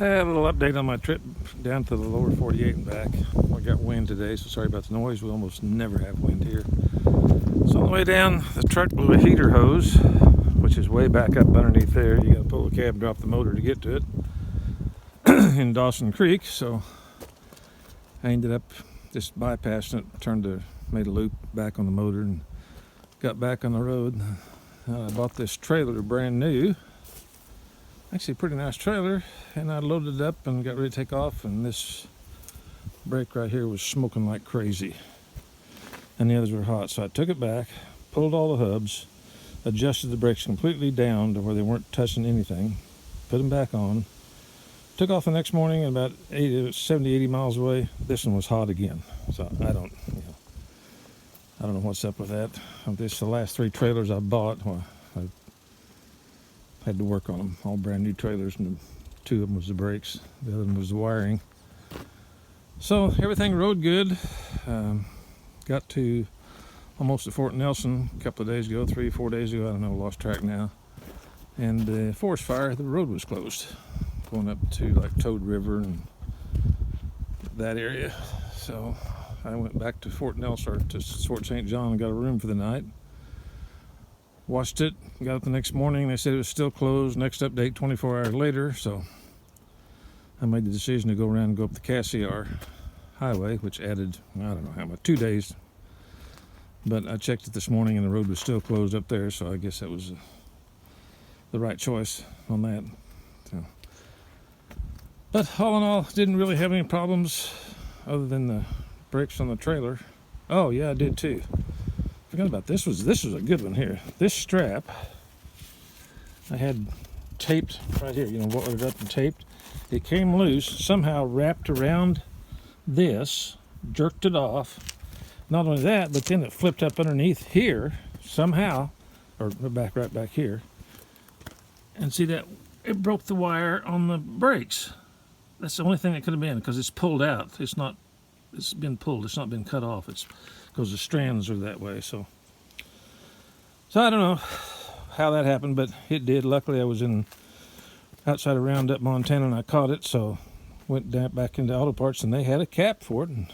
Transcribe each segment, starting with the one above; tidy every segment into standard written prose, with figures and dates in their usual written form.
A little update on my trip down to the lower 48 and back. I got wind today, so sorry about the noise. We almost never have wind here. So on the way down, the truck blew a heater hose, which is way back up underneath there. You got to pull the cab and drop the motor to get to it in Dawson Creek. So I ended up just bypassing it, made a loop back on the motor and got back on the road. I bought this trailer brand new. Actually a pretty nice trailer, and I loaded it up and got ready to take off, and this brake right here was smoking like crazy and the others were hot. So I took it back, pulled all the hubs, adjusted the brakes completely down to where they weren't touching anything, put them back on, took off the next morning, and about 70, 80 miles away, this one was hot again. So I don't know what's up with that. The last three trailers I bought, well, I had to work on them, all brand new trailers, and two of them was the brakes, the other one was the wiring. So everything rode good. Got to almost to Fort Nelson a couple of days ago, 3-4 days ago, I don't know, lost track now. And the forest fire, the road was closed, going up to like Toad River and that area. So I went back to Fort Nelson, or to Fort St. John, and got a room for the night. Watched it, got up the next morning, they said it was still closed. Next update 24 hours later, so I made the decision to go around and go up the Cassiar Highway, which added, I don't know how much, 2 days. But I checked it this morning and the road was still closed up there, so I guess that was the right choice on that. So. But all in all, didn't really have any problems other than the brakes on the trailer. Oh yeah, I did too. Forgot about this. This was a good one here. This strap I had taped right here, wadded up and taped. It came loose, somehow wrapped around this, jerked it off. Not only that, but then it flipped up underneath here somehow, or right back here. And see that it broke the wire on the brakes. That's the only thing that could have been, because it's pulled out. It's been pulled. It's not been cut off. It's because the strands are that way. So I don't know how that happened, but it did. Luckily, I was outside of Roundup, Montana, and I caught it. So went back into Auto Parts, and they had a cap for it. And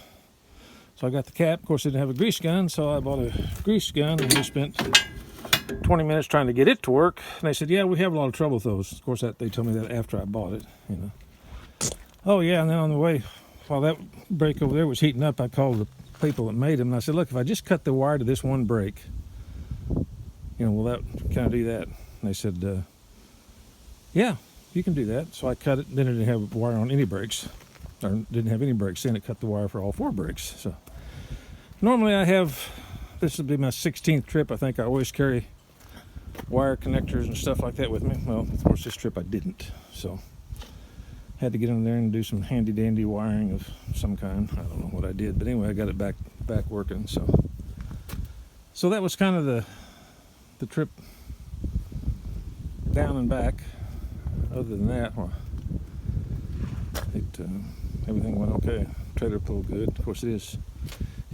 so I got the cap. Of course, they didn't have a grease gun, so I bought a grease gun, and we spent 20 minutes trying to get it to work. And they said, yeah, we have a lot of trouble with those. Of course, they told me that after I bought it. Oh yeah, and then on the way, while that brake over there was heating up, I called the people that made them, and I said, look, if I just cut the wire to this one brake, can I do that? And they said, yeah, you can do that. So I cut it. Then it didn't have wire on any brakes, or didn't have any brakes. Then it cut the wire for all 4 brakes. So normally this would be my 16th trip. I think I always carry wire connectors and stuff like that with me. Well, of course, this trip I didn't. So had to get in there and do some handy dandy wiring of some kind. I don't know what I did, but anyway, I got it back working. So that was kind of the trip down and back. Other than that, everything went okay. Trailer pulled good. Of course, it's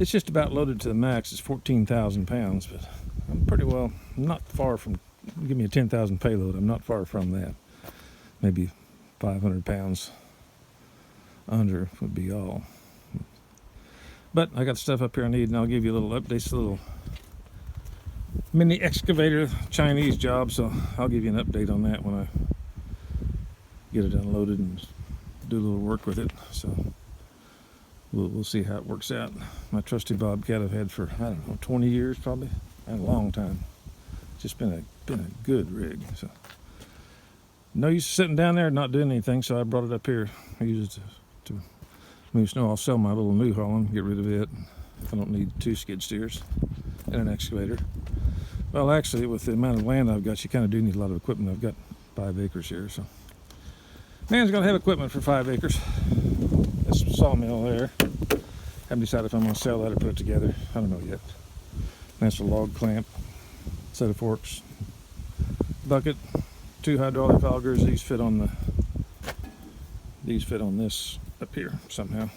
just about loaded to the max. It's 14,000 pounds, but I'm pretty well not far from. Give me a 10,000 payload. I'm not far from that. Maybe 500 pounds under would be all. But I got stuff up here I need, and I'll give you a little update. It's a little mini excavator Chinese job, so I'll give you an update on that when I get it unloaded and do a little work with it. So we'll see how it works out. My trusty Bobcat I've had for, 20 years probably, a long time. Just been a good rig. So no use sitting down there and not doing anything, so I brought it up here. I use it to move snow. I'll sell my little New Holland, get rid of it. I don't need 2 skid steers and an excavator. Well, actually, with the amount of land I've got, you kind of do need a lot of equipment. I've got 5 acres here, so man's got to have equipment for 5 acres. This sawmill there. Haven't decided if I'm going to sell that or put it together. I don't know yet. That's a log clamp, set of forks, bucket, 2 hydraulic augers. These fit on this up here somehow.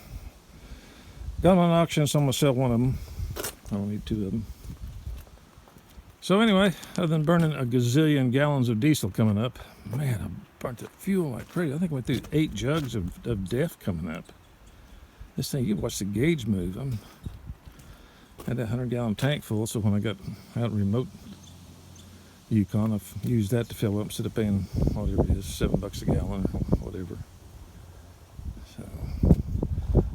Got them on auction, so I'm going to sell one of them. I don't need 2 of them. So anyway, other than burning a gazillion gallons of diesel coming up, man, burnt the fuel like crazy. I think I went through 8 jugs of death coming up. This thing, you watch the gauge move. Had that 100-gallon tank full, so when I got out in remote Yukon, I've used that to fill up instead of paying whatever it is, $7 a gallon or whatever. So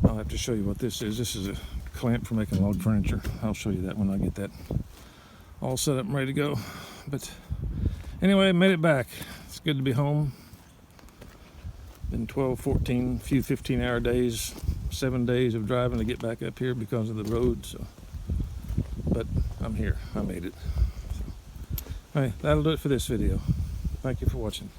I'll have to show you what this is. This is a clamp for making log furniture. I'll show you that when I get that all set up and ready to go. But anyway, made it back. It's good to be home. Been 12, 14, few 15-hour days, 7 days of driving to get back up here because of the road. So, but I'm here. I made it. So, all right, that'll do it for this video. Thank you for watching.